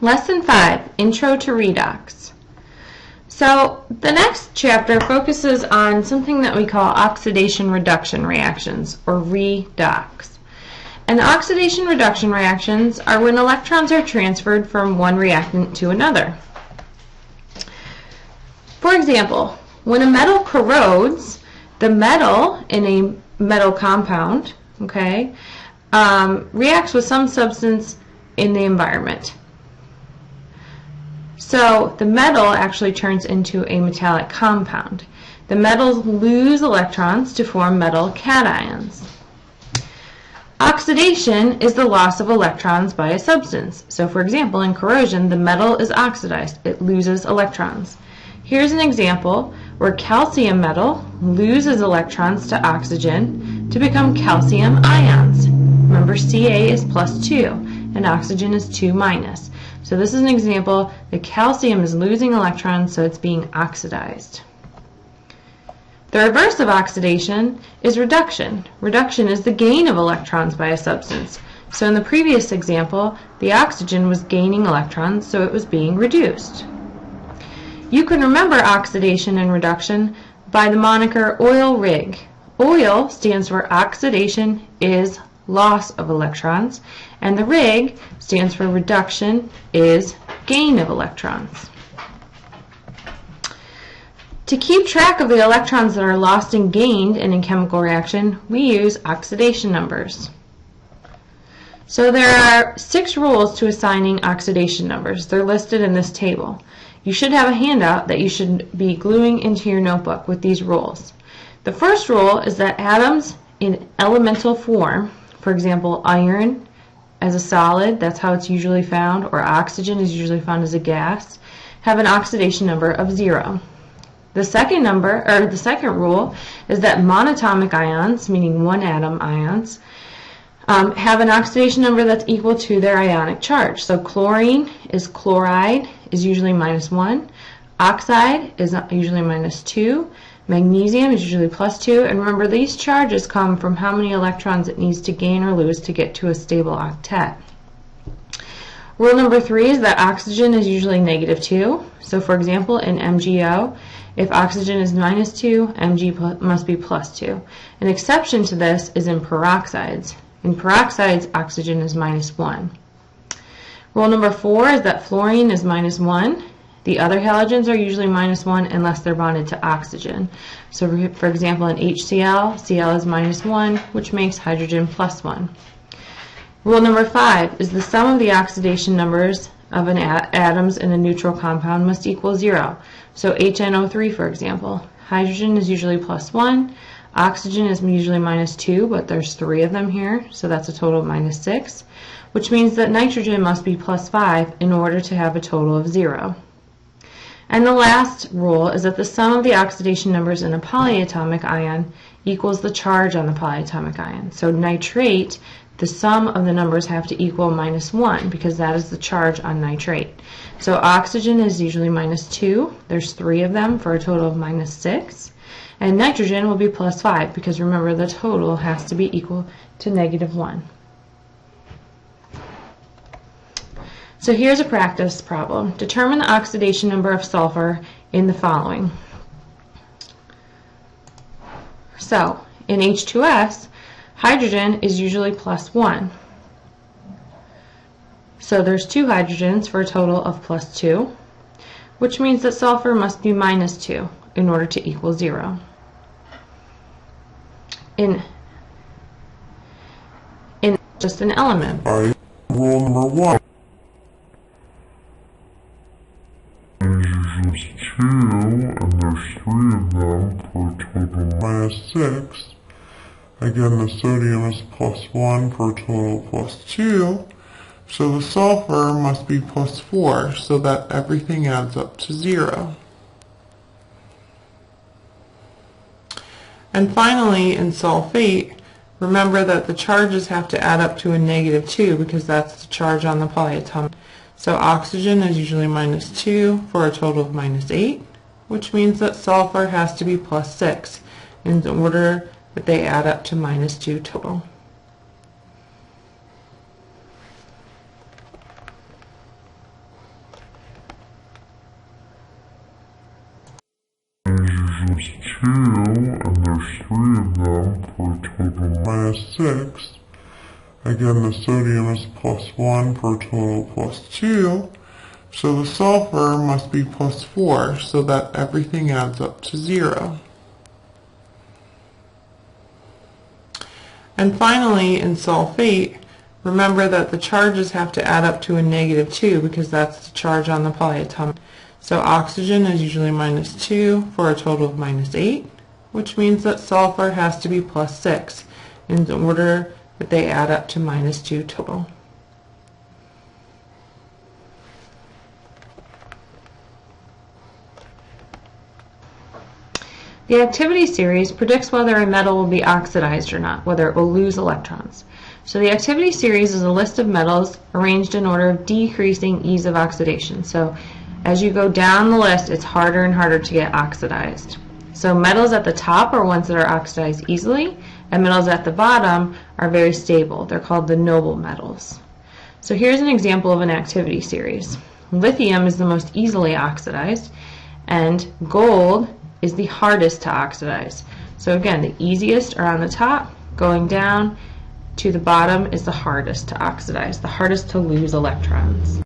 Lesson 5, Intro to Redox. So the next chapter focuses on something that we call oxidation-reduction reactions, or redox. And oxidation-reduction reactions are when electrons are transferred from one reactant to another. For example, when a metal corrodes, the metal in a metal compound, reacts with some substance in the environment. So the metal actually turns into a metallic compound. The metals lose electrons to form metal cations. Oxidation is the loss of electrons by a substance. So for example, in corrosion, the metal is oxidized. It loses electrons. Here's an example where calcium metal loses electrons to oxygen to become calcium ions. Remember, Ca is +2 and oxygen is 2-. So this is an example that calcium is losing electrons, so it's being oxidized. The reverse of oxidation is reduction. Reduction is the gain of electrons by a substance. So in the previous example, the oxygen was gaining electrons, so it was being reduced. You can remember oxidation and reduction by the moniker oil rig. Oil stands for oxidation is loss of electrons, and the rig stands for reduction is gain of electrons. To keep track of the electrons that are lost and gained in a chemical reaction, we use oxidation numbers. So there are 6 rules to assigning oxidation numbers. They're listed in this table. You should have a handout that you should be gluing into your notebook with these rules. The first rule is that atoms in elemental form, for example, iron as a solid, that's how it's usually found, or oxygen is usually found as a gas, have an oxidation number of 0. The second rule is that monatomic ions, meaning one atom ions, have an oxidation number that's equal to their ionic charge. So chlorine is chloride is usually -1, oxide is usually -2, magnesium is usually +2, and remember these charges come from how many electrons it needs to gain or lose to get to a stable octet. Rule number 3 is that oxygen is usually -2. So for example, in MgO, if oxygen is -2, Mg must be +2. An exception to this is in peroxides. In peroxides, oxygen is -1. Rule number 4 is that fluorine is -1. The other halogens are usually -1 unless they're bonded to oxygen. So for example, in HCl, Cl is -1, which makes hydrogen +1. Rule number 5 is the sum of the oxidation numbers of an atoms in a neutral compound must equal 0. So HNO3, for example, hydrogen is usually +1, oxygen is usually -2, but there's 3 of them here, so that's a total of -6, which means that nitrogen must be +5 in order to have a total of 0. And the last rule is that the sum of the oxidation numbers in a polyatomic ion equals the charge on the polyatomic ion. So nitrate, the sum of the numbers have to equal -1 because that is the charge on nitrate. So oxygen is usually -2. There's 3 of them for a total of -6. And nitrogen will be +5 because remember the total has to be equal to -1. So here's a practice problem. Determine the oxidation number of sulfur in the following. So in H2S, hydrogen is usually +1. So there's 2 hydrogens for a total of +2, which means that sulfur must be -2 in order to equal 0. In just an element. Alright, rule number 1. There's 2, and there's 3 of them for a total of -6. Again, the sodium is +1 for a total of +2. So the sulfur must be +4 so that everything adds up to 0. And finally, in sulfate, remember that the charges have to add up to a -2 because that's the charge on the polyatomic. So oxygen is usually -2 for a total of -8, which means that sulfur has to be +6 in order that they add up to -2 total. times 2, and there's 3 of them for a total of -6. Again, the sodium is +1 for a total of +2. So the sulfur must be +4, so that everything adds up to 0. And finally, in sulfate, remember that the charges have to add up to a -2 because that's the charge on the polyatomic. So oxygen is usually -2 for a total of -8, which means that sulfur has to be +6 in order that they add up to -2 total. The activity series predicts whether a metal will be oxidized or not, whether it will lose electrons. So the activity series is a list of metals arranged in order of decreasing ease of oxidation. So as you go down the list, it's harder and harder to get oxidized. So metals at the top are ones that are oxidized easily, and metals at the bottom are very stable. They're called the noble metals. So here's an example of an activity series. Lithium is the most easily oxidized, and gold is the hardest to oxidize. So again, the easiest are on the top, going down to the bottom is the hardest to oxidize, the hardest to lose electrons.